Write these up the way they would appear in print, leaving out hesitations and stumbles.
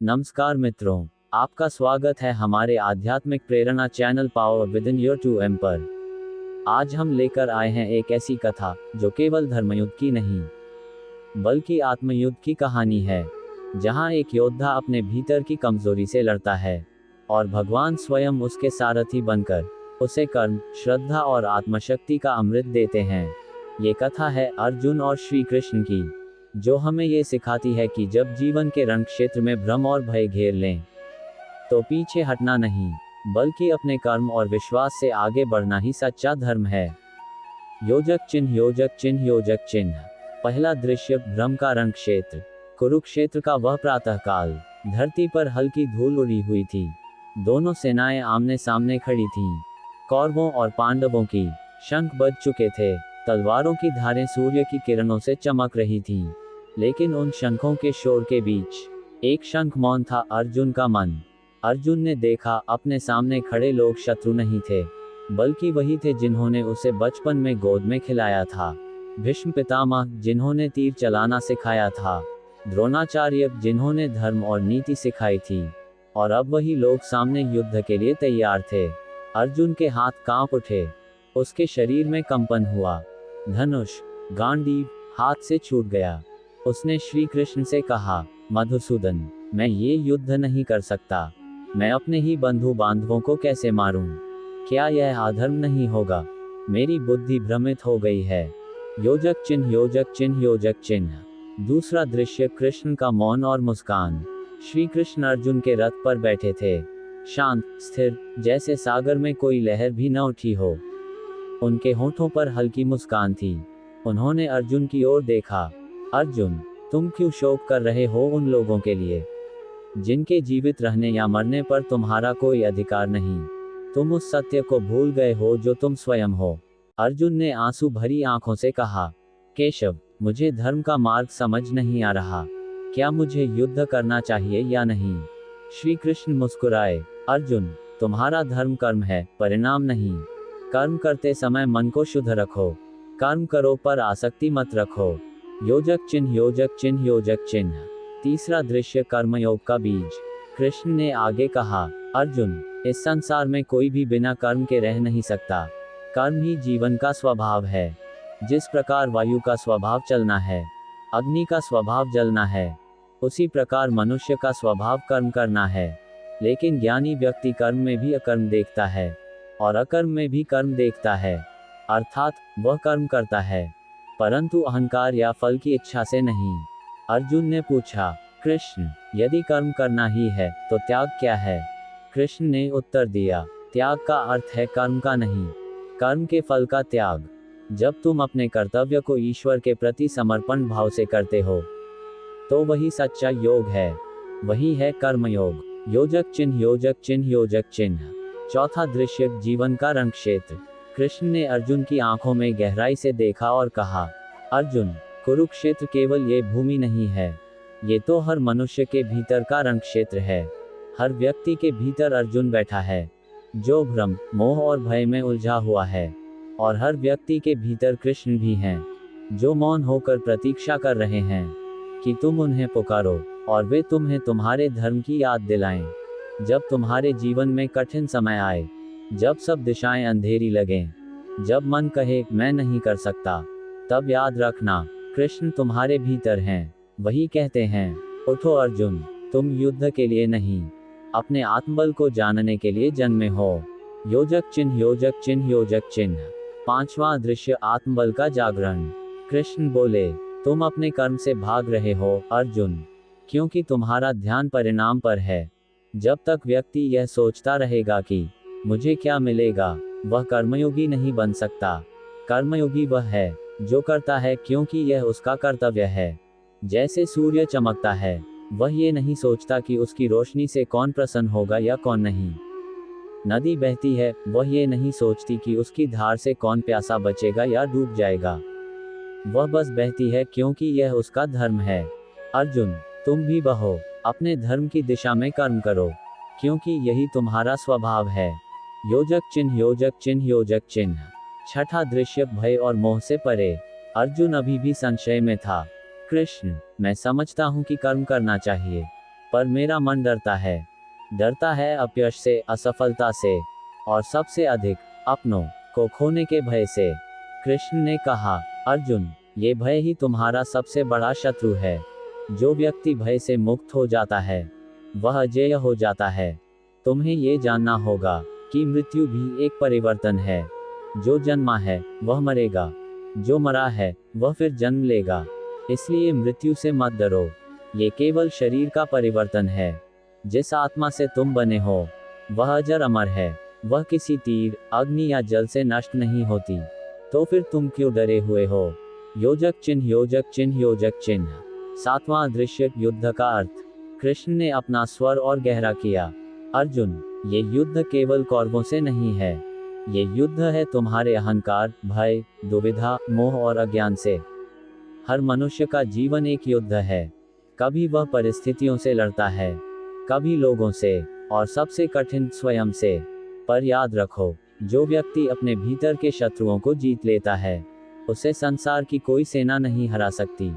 नमस्कार मित्रों, आपका स्वागत है हमारे आध्यात्मिक प्रेरणा channel power within your 2M पर। आज हम लेकर आए हैं एक ऐसी कथा जो केवल धर्मयुद्ध की नहीं बल्कि आत्मयुद्ध की कहानी है, जहां एक योद्धा अपने भीतर की कमजोरी से लड़ता है और भगवान स्वयं उसके सारथी बनकर उसे कर्म, श्रद्धा और आत्मशक्ति का अमृत देते हैं। ये कथा है अर्जुन और श्री कृष्ण की, जो हमें ये सिखाती है कि जब जीवन के रण क्षेत्र में भ्रम और भय घेर लें, तो पीछे हटना नहीं, बल्कि अपने कर्म और विश्वास से आगे बढ़ना ही सच्चा धर्म है। योजक चिन्ह, योजक चिन्ह, योजक चिन्ह। पहला दृश्य, भ्रम का रण क्षेत्र। कुरुक्षेत्र का वह प्रातः काल। धरती पर हल्की धूल उड़ी हुई थी। दोनों सेनाएं आमने सामने खड़ी थीं। कौरवों और पांडवों की शंख बज चुके थे। तलवारों की धारें सूर्य की किरणों से चमक रही थीं। लेकिन उन शंखों के शोर के बीच एक शंख मौन था, अर्जुन का मन। अर्जुन ने देखा, अपने सामने खड़े लोग शत्रु नहीं थे, बल्कि वही थे जिन्होंने उसे बचपन में गोद में खिलाया था। भीष्म पितामह, जिन्होंने तीर चलाना सिखाया था। द्रोणाचार्य, जिन्होंने धर्म और नीति सिखाई थी। और अब वही लोग सामने युद्ध के लिए तैयार थे। अर्जुन के हाथ कांप उठे। उसके शरीर में कंपन हुआ। धनुष, गांडीव हाथ से छूट गया। उसने श्री कृष्ण से कहा, मधुसूदन, मैं ये युद्ध नहीं कर सकता। मैं अपने ही बंधु बांधवों को कैसे मारूं? क्या यह अधर्म नहीं होगा? मेरी बुद्धि भ्रमित हो गई है। योजक चिन्ह, योजक चिन्ह, योजक चिन्ह। दूसरा दृश्य, कृष्ण का मौन और मुस्कान। श्री कृष्ण अर्जुन के रथ पर बैठे थे, शांत, स्थिर, जैसे सागर में कोई लहर भी न उठी हो। उनके होठों पर हल्की मुस्कान थी। उन्होंने अर्जुन की ओर देखा। अर्जुन, तुम क्यों शोक कर रहे हो उन लोगों के लिए, जिनके जीवित रहने या मरने पर तुम्हारा कोई अधिकार नहीं? तुम उस सत्य को भूल गए हो जो तुम स्वयं हो। अर्जुन ने आंसू भरी आंखों से कहा, केशव, मुझे धर्म का मार्ग समझ नहीं आ रहा। क्या मुझे युद्ध करना चाहिए या नहीं? श्री कृष्ण मुस्कुराए, अर्जुन, तुम्हारा धर्म कर्म है, परिणाम नहीं। कर्म करते समय मन को शुद्ध रखो। कर्म करो पर आसक्ति मत रखो। योजक चिन्ह, योजक चिन्ह, योजक चिन्ह। तीसरा दृश्य, कर्मयोग का बीज। कृष्ण ने आगे कहा, अर्जुन, इस संसार में कोई भी बिना कर्म के रह नहीं सकता। कर्म ही जीवन का स्वभाव है। जिस प्रकार वायु का स्वभाव चलना है, अग्नि का स्वभाव जलना है, उसी प्रकार मनुष्य का स्वभाव कर्म करना है। लेकिन ज्ञानी व्यक्ति कर्म में भी अकर्म देखता है और अकर्म में भी कर्म देखता है, अर्थात वह कर्म करता है, परंतु अहंकार या फल की इच्छा से नहीं। अर्जुन ने पूछा, कृष्ण, यदि कर्म करना ही है तो त्याग क्या है? कृष्ण ने उत्तर दिया, त्याग का अर्थ है कर्म का नहीं, कर्म के फल का त्याग। जब तुम अपने कर्तव्य को ईश्वर के प्रति समर्पण भाव से करते हो, तो वही सच्चा योग है। वही है कर्मयोग। योजक चिन्ह, योजक चिन्ह, योजक चिन्ह। चौथा दृश्य, जीवन का रण क्षेत्र। कृष्ण ने अर्जुन की आंखों में गहराई से देखा और कहा, अर्जुन, कुरुक्षेत्र केवल ये भूमि नहीं है, ये तो हर मनुष्य के भीतर का रण क्षेत्र है। हर व्यक्ति के भीतर अर्जुन बैठा है, जो भ्रम, मोह और भय में उलझा हुआ है। और हर व्यक्ति के भीतर कृष्ण भी हैं, जो मौन होकर प्रतीक्षा कर रहे हैं कि तुम उन्हें पुकारो और वे तुम्हें तुम्हारे धर्म की याद दिलाएं। जब तुम्हारे जीवन में कठिन समय आए, जब सब दिशाएं अंधेरी लगें, जब मन कहे मैं नहीं कर सकता, तब याद रखना, कृष्ण तुम्हारे भीतर हैं। वही कहते हैं, उठो अर्जुन, तुम युद्ध के लिए नहीं, अपने आत्मबल को जानने के लिए जन्मे हो। योजक चिन्ह, योजक चिन्ह, योजक चिन्ह। पांचवा दृश्य, आत्मबल का जागरण। कृष्ण बोले, तुम अपने कर्म से भाग रहे हो अर्जुन, क्योंकि तुम्हारा ध्यान परिणाम पर है। जब तक व्यक्ति यह सोचता रहेगा कि मुझे क्या मिलेगा, वह कर्मयोगी नहीं बन सकता। कर्मयोगी वह है जो करता है क्योंकि यह उसका कर्तव्य है। जैसे सूर्य चमकता है, वह ये नहीं सोचता कि उसकी रोशनी से कौन प्रसन्न होगा या कौन नहीं। नदी बहती है, वह ये नहीं सोचती कि उसकी धार से कौन प्यासा बचेगा या डूब जाएगा। वह बस बहती है क्योंकि यह उसका धर्म है। अर्जुन, तुम भी बहो, अपने धर्म की दिशा में कर्म करो, क्योंकि यही तुम्हारा स्वभाव है। योजक चिन्ह, योजक चिन्ह, योजक चिन्ह। छठा दृश्य, भय और मोह से परे। अर्जुन अभी भी संशय में था। कृष्ण, मैं समझता हूं कि कर्म करना चाहिए, पर मेरा मन डरता है अपयश से, असफलता से, और सबसे अधिक अपनों को खोने के भय से। कृष्ण ने कहा, अर्जुन, ये भय ही तुम्हारा सबसे बड़ा शत्रु है। जो व्यक्ति भय से मुक्त हो जाता है वह अजेय हो जाता है। तुम्हें ये जानना होगा कि मृत्यु भी एक परिवर्तन है। जो जन्मा है वह मरेगा, जो मरा है वह फिर जन्म लेगा। इसलिए मृत्यु से मत डरो, ये केवल शरीर का परिवर्तन है। जिस आत्मा से तुम बने हो वह अजर अमर है, वह किसी तीर, अग्नि या जल से नष्ट नहीं होती। तो फिर तुम क्यों डरे हुए हो? योजक चिन्ह, योजक चिन्ह, योजक चिन्ह। 7वां दृश्य, युद्ध का अर्थ। कृष्ण ने अपना स्वर और गहरा किया, अर्जुन, ये युद्ध केवल कौरवों से नहीं है। ये युद्ध है तुम्हारे अहंकार, भय, दुविधा, मोह और अज्ञान से। हर मनुष्य का जीवन एक युद्ध है। कभी वह परिस्थितियों से लड़ता है, कभी लोगों से, और सबसे कठिन स्वयं से। पर याद रखो, जो व्यक्ति अपने भीतर के शत्रुओं को जीत लेता है उसे संसार की कोई सेना नहीं हरा सकती।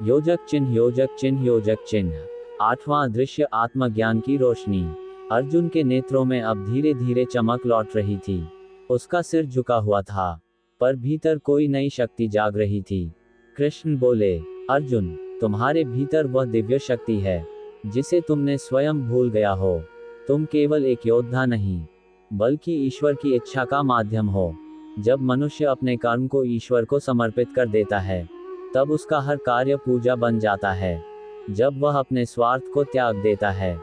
योजक चिन्ह, योजक चिन्ह, योजक चिन्ह। 8वां दृश्य, आत्मज्ञान की रोशनी। अर्जुन के नेत्रों में अब धीरे धीरे चमक लौट रही थी। उसका सिर झुका हुआ था, पर भीतर कोई नई शक्ति जाग रही थी। कृष्ण बोले, अर्जुन, तुम्हारे भीतर वह दिव्य शक्ति है जिसे तुमने स्वयं भूल गया हो। तुम केवल एक योद्धा नहीं, बल्कि ईश्वर की इच्छा का माध्यम हो। जब मनुष्य अपने कर्म को ईश्वर को समर्पित कर देता है तब उसका हर कार्य पूजा बन जाता है। जब वह अपने स्वार्थ को त्याग देता है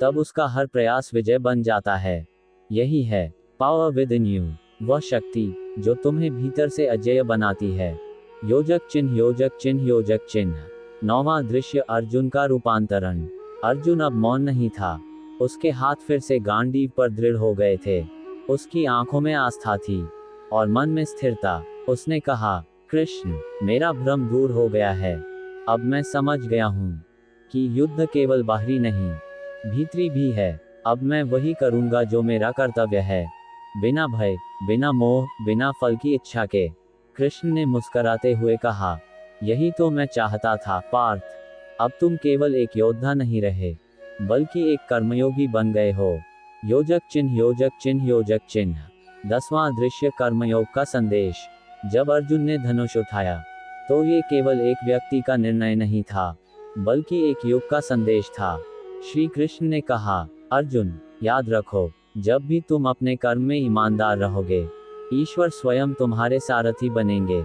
तब उसका हर प्रयास विजय बन जाता है। यही है पावर विद इन यू, वह शक्ति जो तुम्हें भीतर से अजेय बनाती है। योजक चिन्ह, योजक चिन्ह, योजक चिन्ह। 9वां दृश्य, अर्जुन का रूपांतरण। अर्जुन अब मौन नहीं था, उसके हाथ फिर से गांडीव पर दृढ़ हो गए थे। उसकी आंखों में आस्था थी और मन में स्थिरता। उसने कहा, कृष्ण, मेरा भ्रम दूर हो गया है। अब मैं समझ गया हूँ कि युद्ध केवल बाहरी नहीं, भीतरी भी है। अब मैं वही करूँगा जो मेरा कर्तव्य है, बिना भय, बिना मोह, बिना फल की इच्छा के। कृष्ण ने मुस्कुराते हुए कहा, यही तो मैं चाहता था पार्थ। अब तुम केवल एक योद्धा नहीं रहे, बल्कि एक कर्मयोगी बन गए हो। योजक चिन्ह, योजक चिन्ह, योजक चिन्ह। 10वां दृश्य, कर्मयोग का संदेश। जब अर्जुन ने धनुष उठाया तो ये केवल एक व्यक्ति का निर्णय नहीं था, बल्कि एक युग का संदेश था। श्री कृष्ण ने कहा, अर्जुन, याद रखो, जब भी तुम अपने कर्म में ईमानदार रहोगे, ईश्वर स्वयं तुम्हारे सारथी बनेंगे।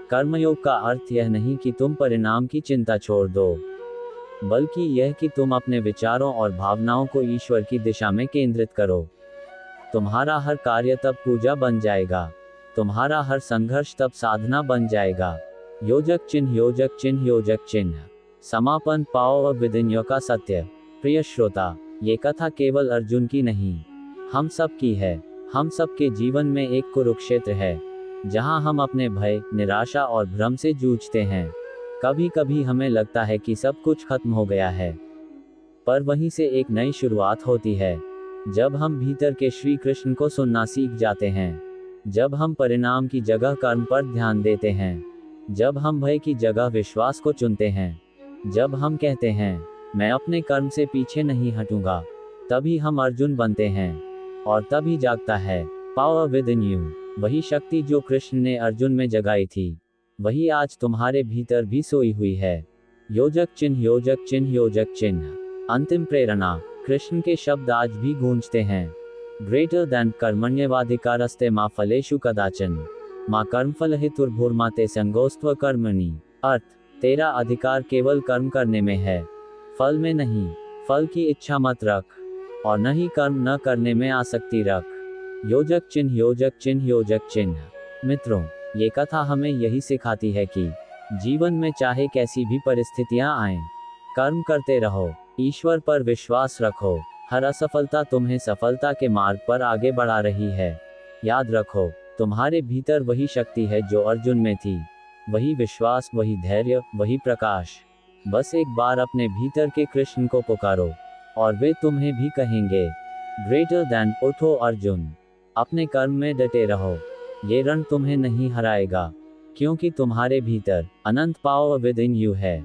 कर्मयोग का अर्थ यह नहीं कि तुम परिणाम की चिंता छोड़ दो, बल्कि यह कि तुम अपने विचारों और भावनाओं को ईश्वर की दिशा में केंद्रित करो। तुम्हारा हर कार्य तब पूजा बन जाएगा, तुम्हारा हर संघर्ष तब साधना बन जाएगा। योजक चिन्ह, योजक चिन्ह, योजक चिन्ह। समापन, पावर विद इन यू का सत्य। प्रिय श्रोता, ये कथा केवल अर्जुन की नहीं, हम सब की है। हम सब के जीवन में एक कुरुक्षेत्र है, जहां हम अपने भय, निराशा और भ्रम से जूझते हैं। कभी कभी हमें लगता है कि सब कुछ खत्म हो गया है, पर वहीं से एक नई शुरुआत होती है। जब हम भीतर के श्री कृष्ण को सुनना सीख जाते हैं, जब हम परिणाम की जगह कर्म पर ध्यान देते हैं, जब हम भय की जगह विश्वास को चुनते हैं, जब हम कहते हैं, मैं अपने कर्म से पीछे नहीं हटूंगा, तभी हम अर्जुन बनते हैं, और तभी जागता है पावर विद इन यू। वही शक्ति जो कृष्ण ने अर्जुन में जगाई थी, वही आज तुम्हारे भीतर भी सोई हुई है। योजक चिन्ह, योजक चिन्ह, योजक चिन्ह। अंतिम प्रेरणा, कृष्ण के शब्द आज भी गूंजते हैं। ग्रेटर दैन कर्मण्येवाधिकारस्ते मा फलेषु कदाचन मा कर्मफल हेतुर्भुर्मा ते संगोस्त्व कर्मणि। अर्थ, तेरा अधिकार केवल कर्म करने में है, फल में नहीं। फल की इच्छा मत रख, और न ही कर्म न करने में आसक्ति रख। योजक चिन्ह, योजक चिन्ह, योजक चिन्ह। मित्रों, ये कथा हमें यही सिखाती है कि जीवन में चाहे कैसी भी परिस्थितियां आएं, कर्म करते रहो, ईश्वर पर विश्वास रखो। हर असफलता तुम्हें सफलता के मार्ग पर आगे बढ़ा रही है। याद रखो, तुम्हारे भीतर वही शक्ति है जो अर्जुन में थी, वही विश्वास, वही धैर्य, वही प्रकाश। बस एक बार अपने भीतर के कृष्ण को पुकारो, और वे तुम्हें भी कहेंगे, ग्रेटर दैन। उठो अर्जुन, अपने कर्म में डटे रहो। ये रण तुम्हें नहीं हराएगा, क्योंकि तुम्हारे भीतर अनंत पावर विद इन यू है।